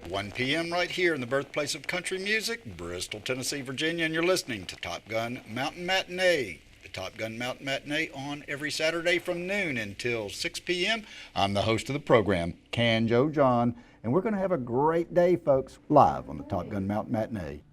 1 p.m. right here in the birthplace of country music, Bristol, Tennessee, Virginia, and you're listening to Top Gun Mountain Matinee. The Top Gun Mountain Matinee on every Saturday from noon until 6 p.m. I'm the host of the program, CanJoe John, and we're going to have a great day, folks, live on the Top Gun Mountain Matinee.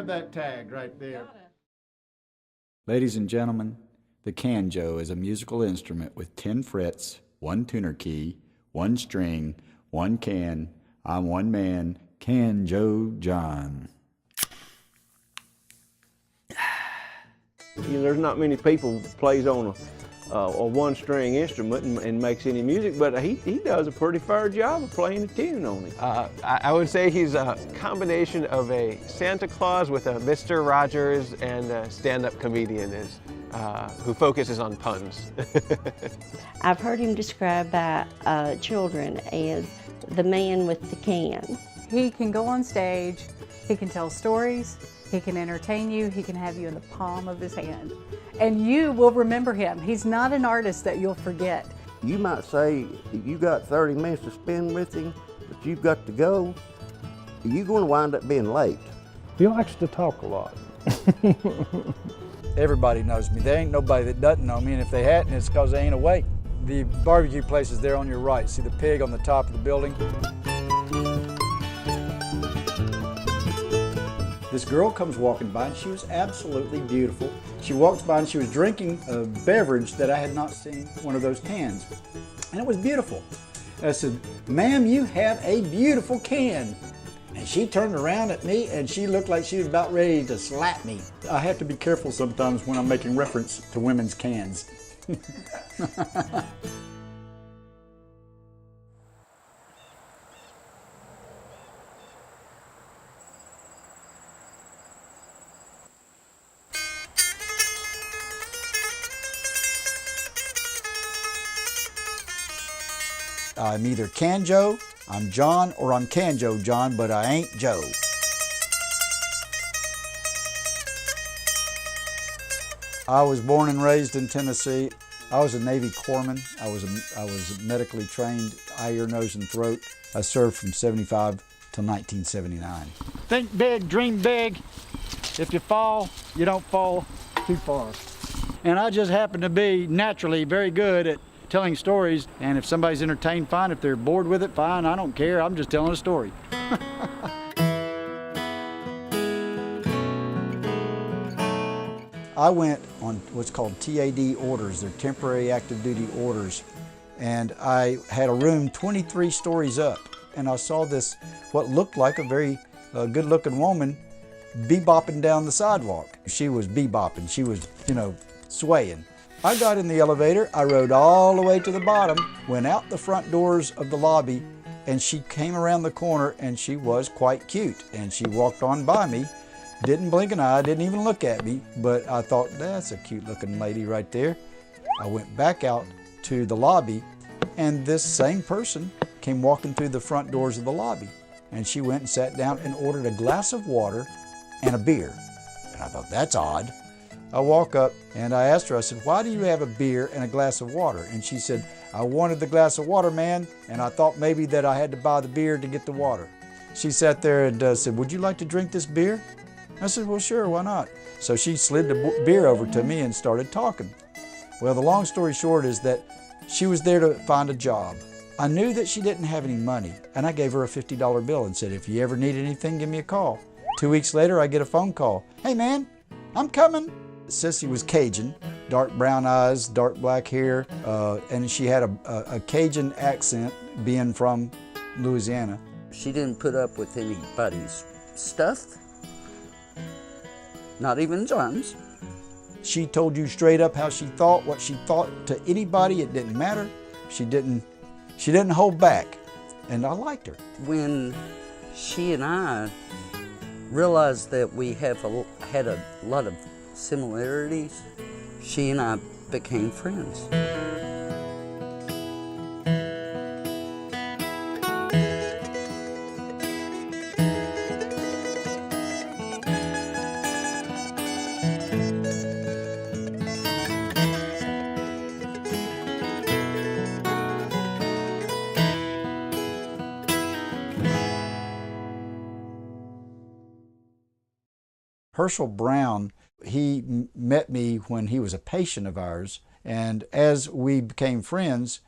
That tag right there. Ladies and gentlemen, the CanJoe is a musical instrument with 10 frets, 1 tuner key, 1 string, 1 can. I'm one man, CanJoe John. You know, there's not many people that plays on a one-string instrument and makes any music, but he does a pretty fair job of playing a tune on it. I would say he's a combination of a Santa Claus with a Mr. Rogers and a stand-up comedian who focuses on puns. I've heard him described by children as the man with the can. He can go on stage, he can tell stories, he can entertain you, he can have you in the palm of his hand. And you will remember him. He's not an artist that you'll forget. You might say you got 30 minutes to spend with him, but you've got to go. You're going to wind up being late. He likes to talk a lot. Everybody knows me. There ain't nobody that doesn't know me, and if they hadn't, it's because they ain't awake. The barbecue place is there on your right. See the pig on the top of the building? This girl comes walking by and she was absolutely beautiful. She walks by and she was drinking a beverage that I had not seen, one of those cans. And it was beautiful. I said, "Ma'am, you have a beautiful can." And she turned around at me and she looked like she was about ready to slap me. I have to be careful sometimes when I'm making reference to women's cans. I'm either CanJoe, I'm John, or I'm CanJoe John, but I ain't Joe. I was born and raised in Tennessee. I was a Navy corpsman. I was medically trained, eye, ear, nose, and throat. I served from 75 till 1979. Think big, dream big. If you fall, you don't fall too far. And I just happen to be naturally very good at telling stories, and if somebody's entertained, fine. If they're bored with it, fine. I don't care. I'm just telling a story. I went on what's called TAD orders. They're temporary active duty orders. And I had a room 23 stories up, and I saw this, what looked like a very good-looking woman bebopping down the sidewalk. She was bebopping. She was, swaying. I got in the elevator, I rode all the way to the bottom, went out the front doors of the lobby, and she came around the corner, and she was quite cute. And she walked on by me, didn't blink an eye, didn't even look at me, but I thought, that's a cute looking lady right there. I went back out to the lobby, and this same person came walking through the front doors of the lobby. And she went and sat down and ordered a glass of water and a beer. And I thought, that's odd. I walk up and I asked her, I said, "Why do you have a beer and a glass of water?" And she said, "I wanted the glass of water, man, and I thought maybe that I had to buy the beer to get the water." She sat there and said, "Would you like to drink this beer?" I said, "Well, sure, why not?" So she slid the beer over to me and started talking. Well, the long story short is that she was there to find a job. I knew that she didn't have any money, and I gave her a $50 bill and said, "If you ever need anything, give me a call." 2 weeks later, I get a phone call. "Hey, man, I'm coming." Sissy was Cajun, dark brown eyes, dark black hair, and she had a Cajun accent being from Louisiana. She didn't put up with anybody's stuff, not even John's. She told you straight up how she thought, what she thought to anybody. It didn't matter. She didn't hold back. and I liked her. When she and I realized that we had a lot of similarities, she and I became friends. Herschel Brown, he met me when he was a patient of ours, and as we became friends,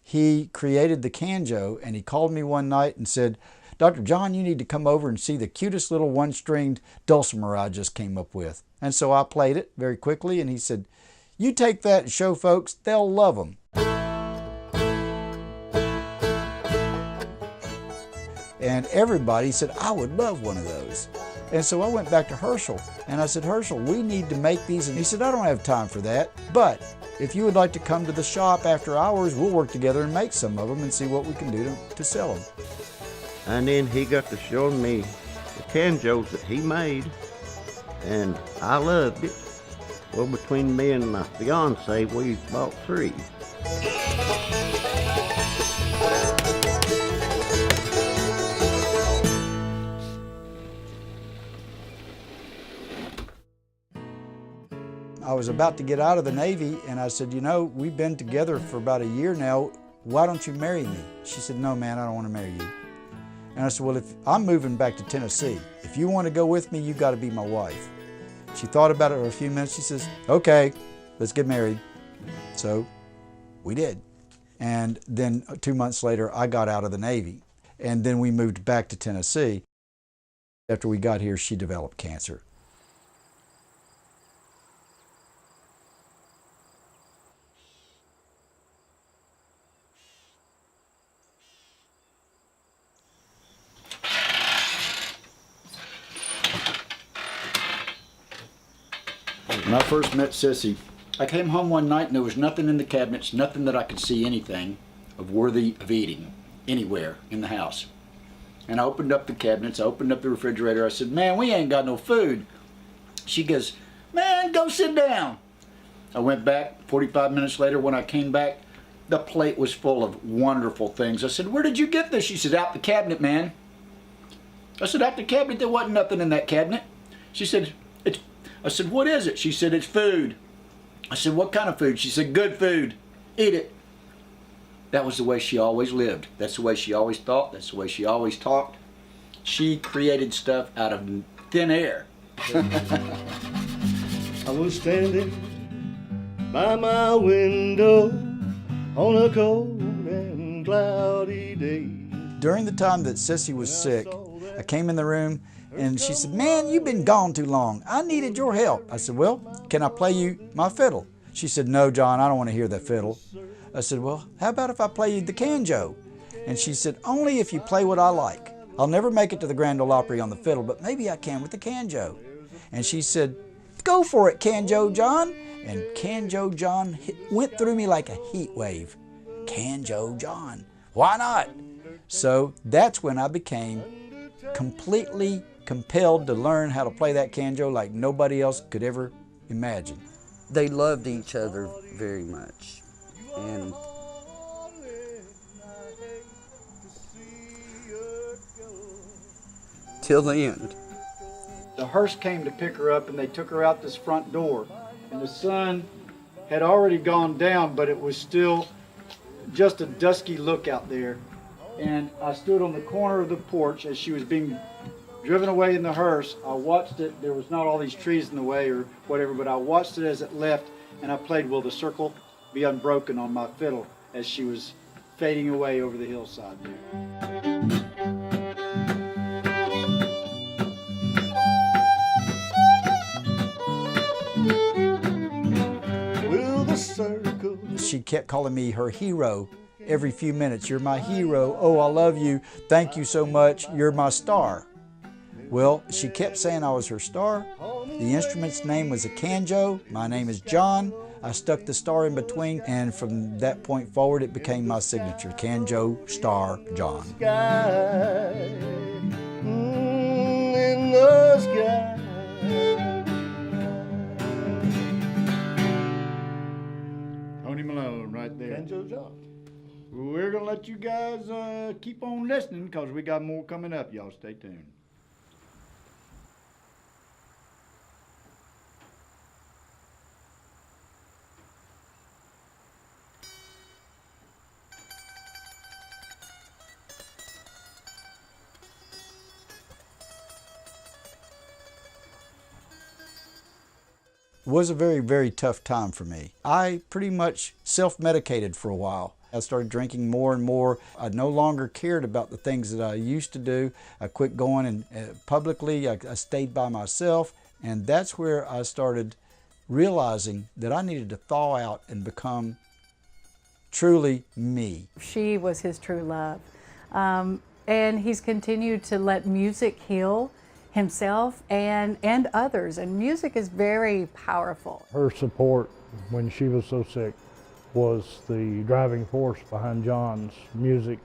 he created the CanJoe, and he called me one night and said, "Dr. John, you need to come over and see the cutest little one-stringed dulcimer I just came up with." And so I played it very quickly, and he said, "You take that and show folks, they'll love them." And everybody said, "I would love one of those." And so I went back to Herschel and I said, "Herschel, we need to make these." And he said, "I don't have time for that, but if you would like to come to the shop after hours, we'll work together and make some of them and see what we can do to sell them." And then he got to showing me the CanJoes that he made, and I loved it. Well, between me and my fiance, we bought 3. I was about to get out of the Navy, and I said, "You know, we've been together for about a year now. Why don't you marry me?" She said, "No, man, I don't want to marry you." And I said, "Well, if I'm moving back to Tennessee, if you want to go with me, you got to be my wife." She thought about it for a few minutes. She says, "Okay, let's get married." So we did. And then 2 months later, I got out of the Navy. And then we moved back to Tennessee. After we got here, she developed cancer. When I first met Sissy, I came home one night and there was nothing in the cabinets, nothing that I could see anything of worthy of eating anywhere in the house. And I opened up the cabinets, I opened up the refrigerator, I said, "Man, we ain't got no food." She goes, "Man, go sit down." I went back, 45 minutes later when I came back, the plate was full of wonderful things. I said, "Where did you get this?" She said, "Out the cabinet, man." I said, "Out the cabinet? There wasn't nothing in that cabinet." She said, I said, "What is it?" She said, "It's food." I said, "What kind of food?" She said, "Good food. Eat it." That was the way she always lived. That's the way she always thought. That's the way she always talked. She created stuff out of thin air. I was standing by my window on a cold and cloudy day. During the time that Sissy was sick, I came in the room and she said, "Man, you've been gone too long. I needed your help." I said, "Well, can I play you my fiddle?" She said, "No, John, I don't want to hear that fiddle." I said, "Well, how about if I play you the CanJoe?" And she said, "Only if you play what I like. I'll never make it to the Grand Ole Opry on the fiddle, but maybe I can with the CanJoe." And she said, "Go for it, CanJoe John." And CanJoe John went through me like a heat wave. CanJoe John, why not? So that's when I became completely compelled to learn how to play that CanJoe like nobody else could ever imagine. They loved each other very much. And till the end. The hearse came to pick her up and they took her out this front door. And the sun had already gone down, but it was still just a dusky look out there. And I stood on the corner of the porch as she was being driven away in the hearse. I watched it. There was not all these trees in the way or whatever, but I watched it as it left, and I played "Will the Circle Be Unbroken" on my fiddle as she was fading away over the hillside there. Will the circle. She kept calling me her hero every few minutes. "You're my hero. Oh, I love you. Thank you so much. You're my star." Well, she kept saying I was her star. The instrument's name was a CanJoe. My name is John. I stuck the star in between, and from that point forward, it became my signature, CanJoe Star John. Sky, in the sky. Tony Malone right there. CanJoe John. We're going to let you guys keep on listening because we got more coming up. Y'all stay tuned. It was a very, very tough time for me. I pretty much self-medicated for a while. I started drinking more and more. I no longer cared about the things that I used to do. I quit going and publicly. I stayed by myself, and that's where I started realizing that I needed to thaw out and become truly me. She was his true love, and he's continued to let music heal himself and others, and music is very powerful. Her support when she was so sick was the driving force behind John's music.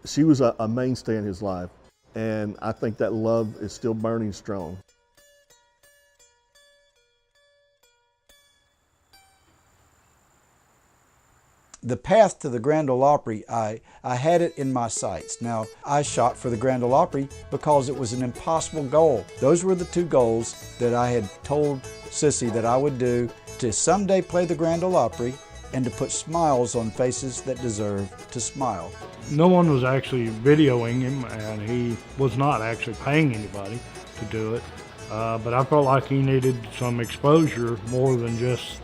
She was a mainstay in his life, and I think that love is still burning strong. The path to the Grand Ole Opry, I had it in my sights. Now, I shot for the Grand Ole Opry because it was an impossible goal. Those were the two goals that I had told Sissy that I would do, to someday play the Grand Ole Opry and to put smiles on faces that deserve to smile. No one was actually videoing him, and he was not actually paying anybody to do it. But I felt like he needed some exposure more than just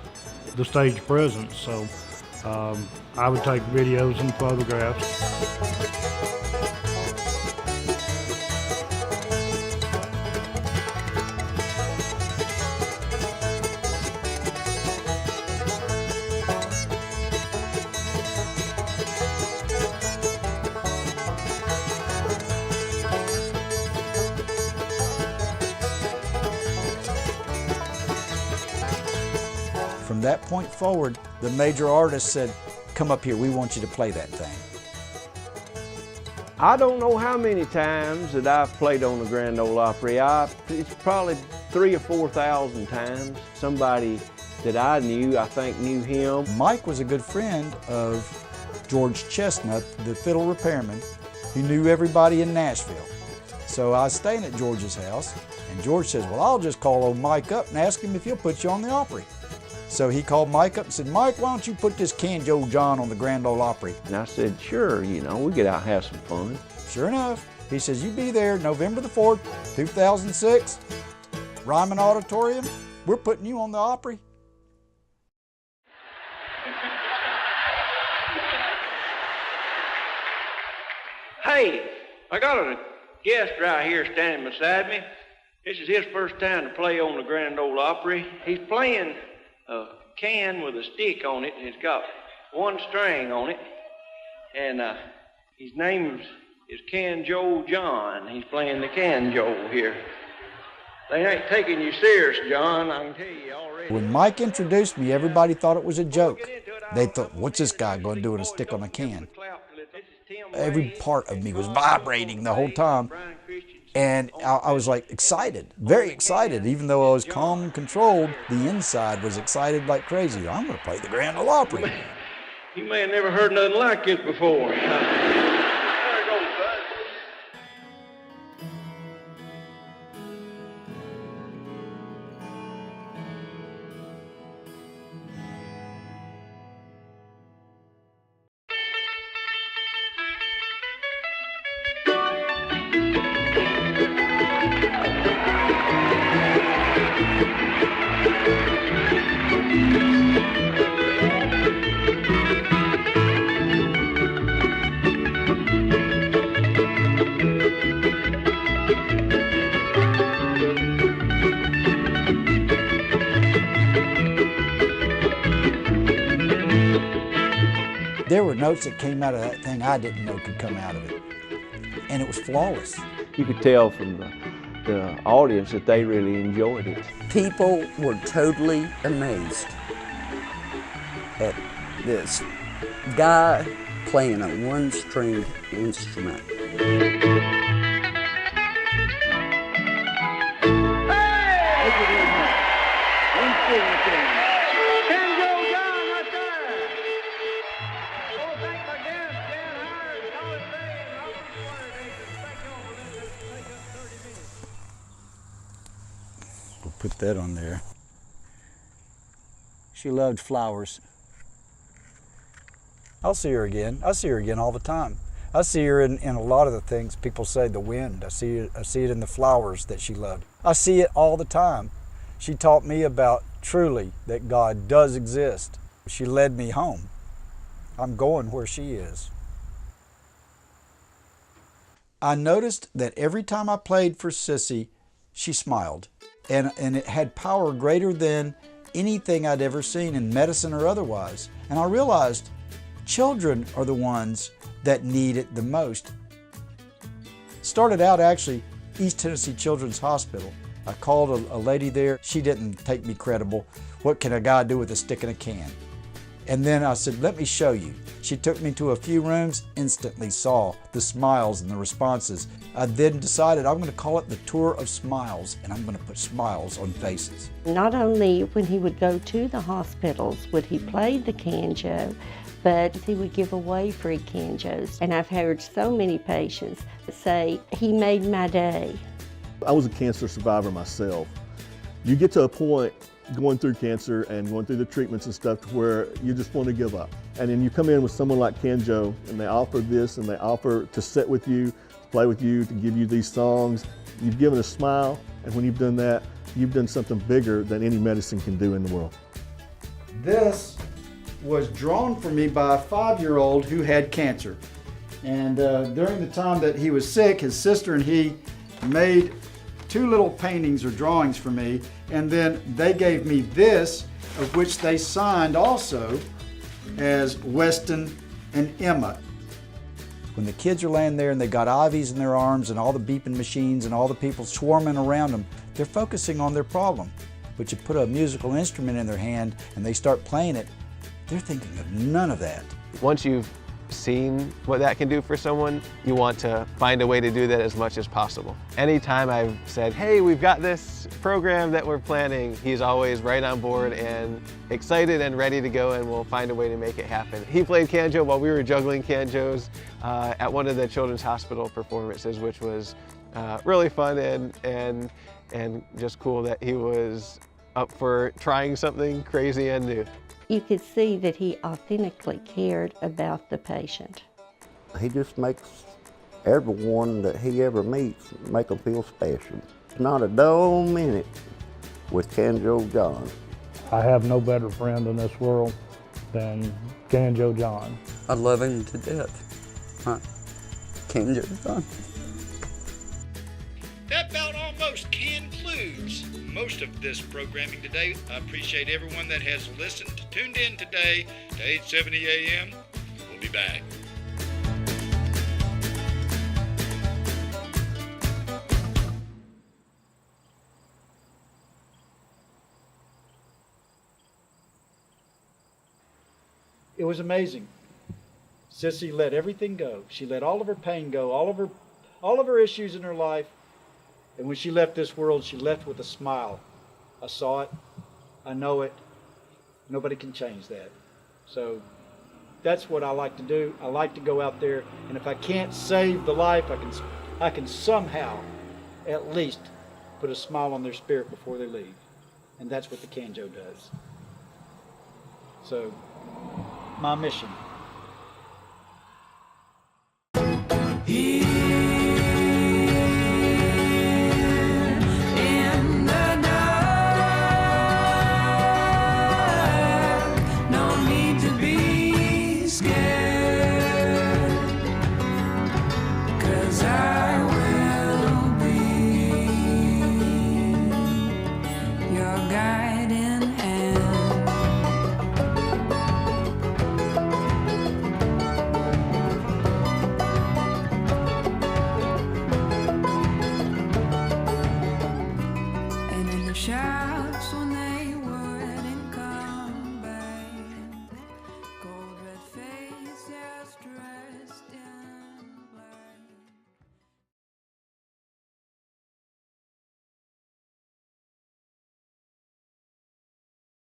the stage presence. So I would take videos and photographs. From that point forward, the major artist said, "Come up here, we want you to play that thing." I don't know how many times that I've played on the Grand Ole Opry. It's probably 3,000 or 4,000 times. Somebody that I knew, I think, knew him. Mike was a good friend of George Chestnut, the fiddle repairman, who knew everybody in Nashville. So I was staying at George's house, and George says, "Well, I'll just call old Mike up and ask him if he'll put you on the Opry." So he called Mike up and said, "Mike, why don't you put this CanJoe John on the Grand Ole Opry?" And I said, "Sure, you know, we get out and have some fun." Sure enough, he says, "You be there November the 4th, 2006, Ryman Auditorium. We're putting you on the Opry." Hey, I got a guest right here standing beside me. This is his first time to play on the Grand Ole Opry. He's playing a can with a stick on it, and it's got one string on it. And his name is CanJoe John. He's playing the CanJoe here. They ain't taking you serious, John, I can tell you already. When Mike introduced me, everybody thought it was a joke. They thought, "What's this guy going to do with a stick on a can?" Every part of me was vibrating the whole time. And I was like excited, very excited. Even though I was calm and controlled, the inside was excited like crazy. I'm going to play the Grand Ole Opry. You may have never heard nothing like this before. There were notes that came out of that thing I didn't know could come out of it. And it was flawless. You could tell from the audience that they really enjoyed it. People were totally amazed at this guy playing a one-stringed instrument. We'll put that on there. She loved flowers. I'll see her again. I see her again all the time. I see her in a lot of the things people say, the wind. I see it in the flowers that she loved. I see it all the time. She taught me about truly that God does exist. She led me home. I'm going where she is. I noticed that every time I played for Sissy, she smiled. And it had power greater than anything I'd ever seen in medicine or otherwise. And I realized children are the ones that need it the most. Started out actually East Tennessee Children's Hospital. I called a lady there. She didn't take me credible. What can a guy do with a stick in a can? And then I said, let me show you. She took me to a few rooms, instantly saw the smiles and the responses. I then decided I'm going to call it the Tour of Smiles, and I'm going to put smiles on faces. Not only when he would go to the hospitals would he play the CanJoe, but he would give away free CanJoes. And I've heard so many patients say, he made my day. I was a cancer survivor myself. You get to a point going through cancer and going through the treatments and stuff to where you just want to give up. And then you come in with someone like CanJoe and they offer this and they offer to sit with you, to play with you, to give you these songs. You've given a smile, and when you've done that, you've done something bigger than any medicine can do in the world. This was drawn for me by a 5-year-old who had cancer. And during the time that he was sick, his sister and he made 2 little paintings or drawings for me, and then they gave me this, of which they signed also as Weston and Emma. When the kids are laying there and they got IVs in their arms and all the beeping machines and all the people swarming around them, they're focusing on their problem. But you put a musical instrument in their hand and they start playing it, they're thinking of none of that. Once you've seen what that can do for someone, you want to find a way to do that as much as possible. Anytime I've said, hey, we've got this program that we're planning, he's always right on board and excited and ready to go, and we'll find a way to make it happen. He played CanJoe while we were juggling CanJoes at one of the Children's Hospital performances, which was really fun and just cool that he was up for trying something crazy and new. You could see that he authentically cared about the patient. He just makes everyone that he ever meets make them feel special. Not a dull minute with CanJoe John. I have no better friend in this world than CanJoe John. I love him to death. CanJoe John. That about almost concludes most of this programming today. I appreciate everyone that has listened, tuned in today to 870 AM. We'll be back. It was amazing. Sissy let everything go. She let all of her pain go, all of her issues in her life. And when she left this world, she left with a smile. I saw it. I know it. Nobody can change that. So that's what I like to do. I like to go out there, and if I can't save the life, I can somehow at least put a smile on their spirit before they leave. And that's what the CanJoe does. So my mission